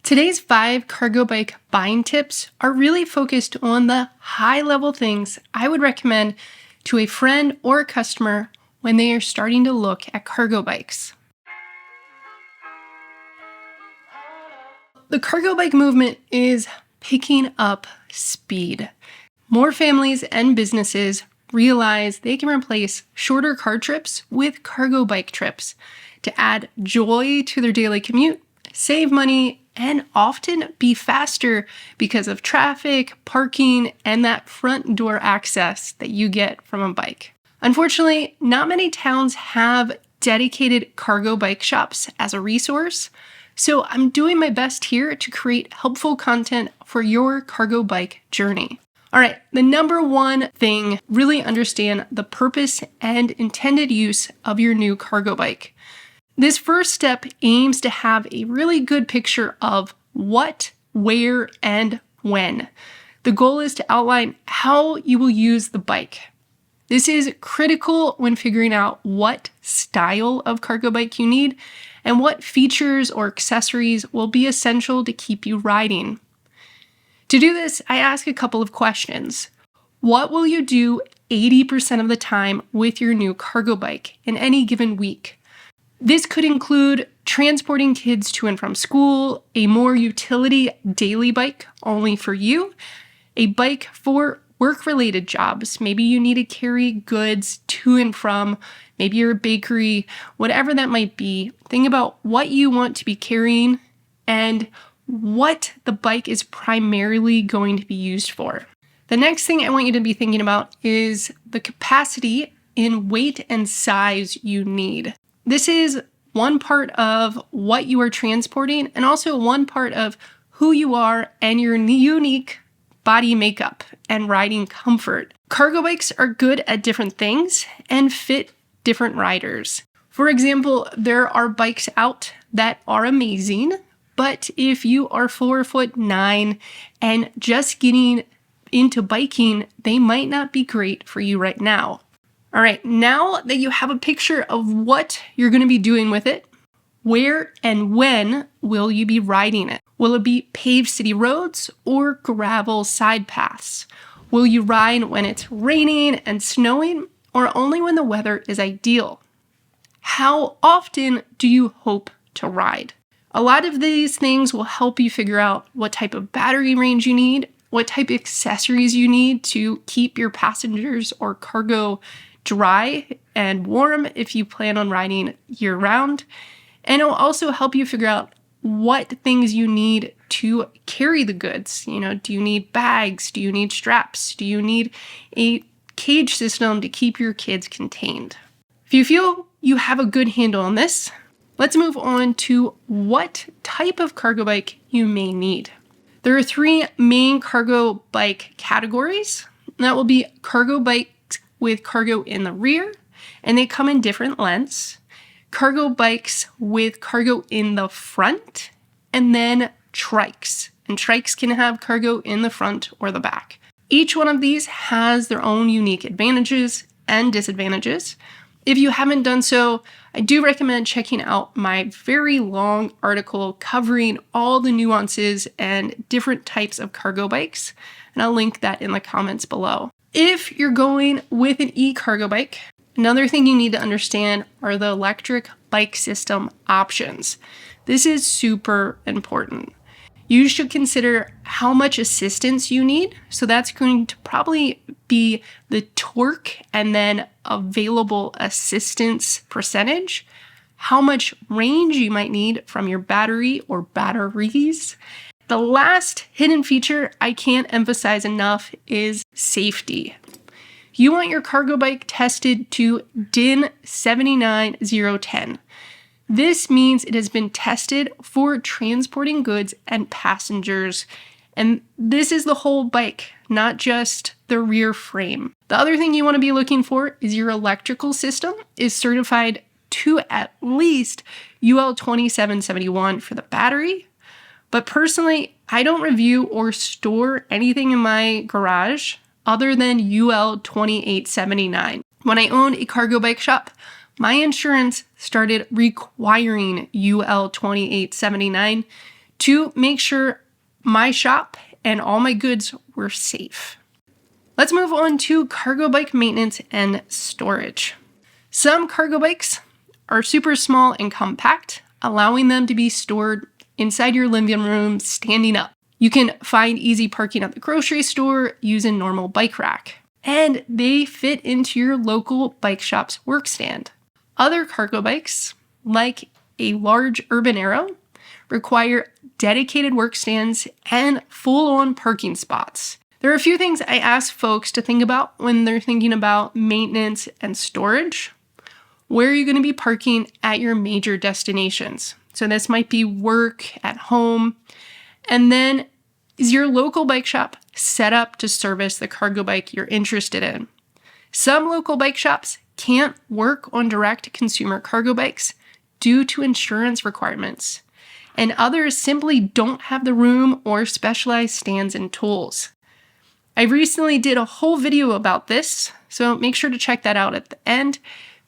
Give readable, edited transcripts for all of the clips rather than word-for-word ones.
Today's 5 cargo bike buying tips are really focused on the high-level things I would recommend to a friend or a customer when they are starting to look at cargo bikes. The cargo bike movement is picking up speed. More families and businesses realize they can replace shorter car trips with cargo bike trips to add joy to their daily commute, save money, and often be faster because of traffic, parking, and that front door access that you get from a bike. Unfortunately, not many towns have dedicated cargo bike shops as a resource, so I'm doing my best here to create helpful content for your cargo bike journey. All right, the number one thing, really understand the purpose and intended use of your new cargo bike. This first step aims to have a really good picture of what, where, and when. The goal is to outline how you will use the bike. This is critical when figuring out what style of cargo bike you need and what features or accessories will be essential to keep you riding. To do this, I ask a couple of questions. What will you do 80% of the time with your new cargo bike in any given week? This could include transporting kids to and from school, a more utility daily bike only for you, a bike for work-related jobs. Maybe you need to carry goods to and from, maybe you're a bakery, whatever that might be. Think about what you want to be carrying and what the bike is primarily going to be used for. The next thing I want you to be thinking about is the capacity in weight and size you need. This is one part of what you are transporting and also one part of who you are and your unique body makeup and riding comfort. Cargo bikes are good at different things and fit different riders. For example, there are bikes out that are amazing, but if you are 4'9" and just getting into biking, they might not be great for you right now. All right, now that you have a picture of what you're going to be doing with it, where and when will you be riding it? Will it be paved city roads or gravel side paths? Will you ride when it's raining and snowing or only when the weather is ideal? How often do you hope to ride? A lot of these things will help you figure out what type of battery range you need, what type of accessories you need to keep your passengers or cargo dry and warm if you plan on riding year-round. And it'll also help you figure out what things you need to carry the goods. Do you need bags? Do you need straps? Do you need a cage system to keep your kids contained? If you feel you have a good handle on this, let's move on to what type of cargo bike you may need. There are 3 main cargo bike categories. That will be cargo bikes with cargo in the rear, and they come in different lengths. Cargo bikes with cargo in the front, and then trikes. And trikes can have cargo in the front or the back. Each one of these has their own unique advantages and disadvantages. If you haven't done so, I do recommend checking out my very long article covering all the nuances and different types of cargo bikes, and I'll link that in the comments below. If you're going with an e-cargo bike, another thing you need to understand are the electric bike system options. This is super important. You should consider how much assistance you need. So that's going to probably be the torque and then available assistance percentage, how much range you might need from your battery or batteries. The last hidden feature I can't emphasize enough is safety. You want your cargo bike tested to DIN 79010. This means it has been tested for transporting goods and passengers, and this is the whole bike, not just the rear frame. The other thing you want to be looking for is your electrical system is certified to at least UL 2771 for the battery. But personally, I don't review or store anything in my garage other than UL 2879. When I owned a cargo bike shop, my insurance started requiring UL 2879 to make sure my shop and all my goods were safe. Let's move on to cargo bike maintenance and storage. Some cargo bikes are super small and compact, allowing them to be stored inside your living room standing up. You can find easy parking at the grocery store using normal bike rack, and they fit into your local bike shop's work stand. Other cargo bikes, like a large Urban Arrow, require dedicated work stands and full-on parking spots. There are a few things I ask folks to think about when they're thinking about maintenance and storage. Where are you going to be parking at your major destinations? So this might be work, at home. And then, is your local bike shop set up to service the cargo bike you're interested in? Some local bike shops can't work on direct-to-consumer cargo bikes due to insurance requirements, and others simply don't have the room or specialized stands and tools. I recently did a whole video about this, so make sure to check that out at the end,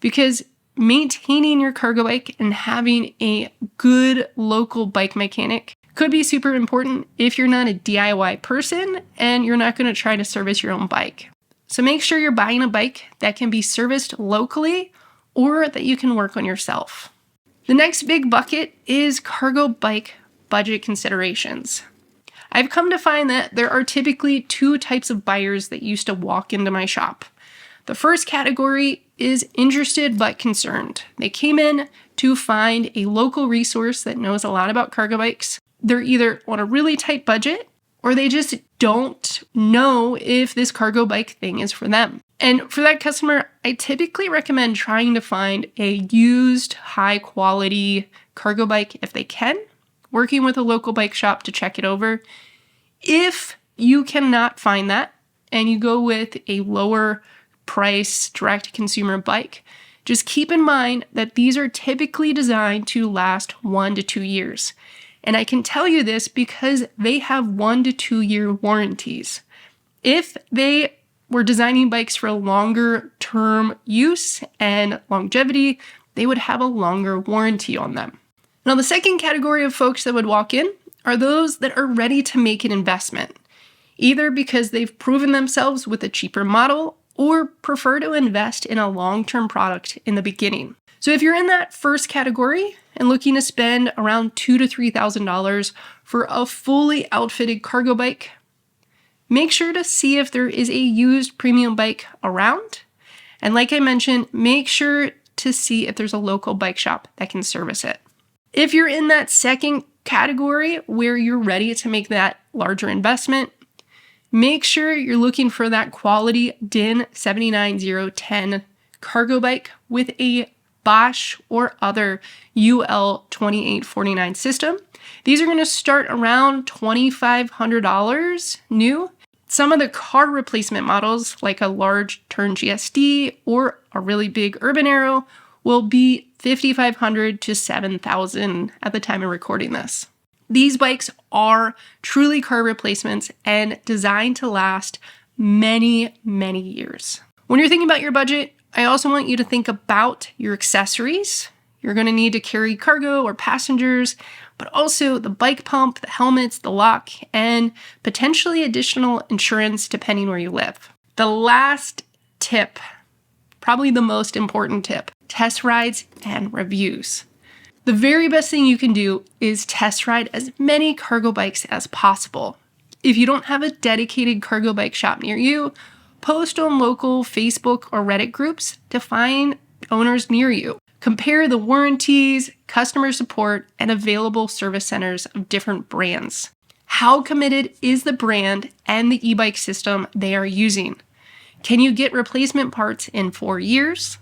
because maintaining your cargo bike and having a good local bike mechanic could be super important if you're not a DIY person and you're not going to try to service your own bike. So make sure you're buying a bike that can be serviced locally or that you can work on yourself. The next big bucket is cargo bike budget considerations. I've come to find that there are typically two types of buyers that used to walk into my shop. The first category is interested but concerned. They came in to find a local resource that knows a lot about cargo bikes. They're either on a really tight budget or they just don't know if this cargo bike thing is for them. And for that customer, I typically recommend trying to find a used, high quality cargo bike if they can, working with a local bike shop to check it over. If you cannot find that and you go with a lower price direct-to-consumer bike, just keep in mind that these are typically designed to last 1 to 2 years. And I can tell you this because they have 1 to 2 year warranties. If they were designing bikes for longer term use and longevity, they would have a longer warranty on them. Now, the second category of folks that would walk in are those that are ready to make an investment, either because they've proven themselves with a cheaper model or prefer to invest in a long-term product in the beginning. So if you're in that first category and looking to spend around $2,000 to $3,000 for a fully outfitted cargo bike, make sure to see if there is a used premium bike around. And like I mentioned, make sure to see if there's a local bike shop that can service it. If you're in that second category where you're ready to make that larger investment, make sure you're looking for that quality DIN 79010 cargo bike with a Bosch or other UL 2849 system. These are going to start around $2,500 new. Some of the car replacement models, like a large Tern GSD or a really big Urban Arrow, will be $5,500 to $7,000 at the time of recording this. These bikes are truly car replacements and designed to last many, many years. When you're thinking about your budget, I also want you to think about your accessories. You're going to need to carry cargo or passengers, but also the bike pump, the helmets, the lock, and potentially additional insurance depending where you live. The last tip, probably the most important tip, test rides and reviews. The very best thing you can do is test ride as many cargo bikes as possible. If you don't have a dedicated cargo bike shop near you, post on local Facebook or Reddit groups to find owners near you. Compare the warranties, customer support, and available service centers of different brands. How committed is the brand and the e-bike system they are using? Can you get replacement parts in 4 years?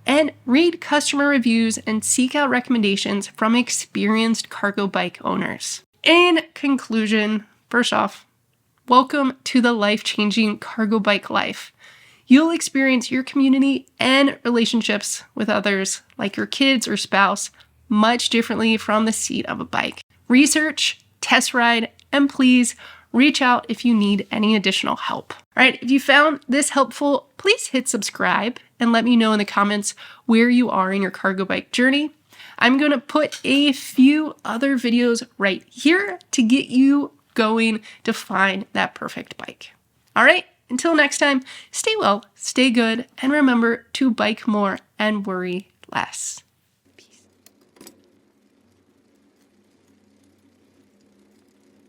And read customer reviews and seek out recommendations from experienced cargo bike owners. In conclusion, first off, welcome to the life-changing cargo bike life. You'll experience your community and relationships with others, like your kids or spouse, much differently from the seat of a bike. Research, test ride, and please reach out if you need any additional help. All right, if you found this helpful, please hit subscribe and let me know in the comments where you are in your cargo bike journey. I'm going to put a few other videos right here to get you going to find that perfect bike. All right, until next time, stay well, stay good, and remember to bike more and worry less.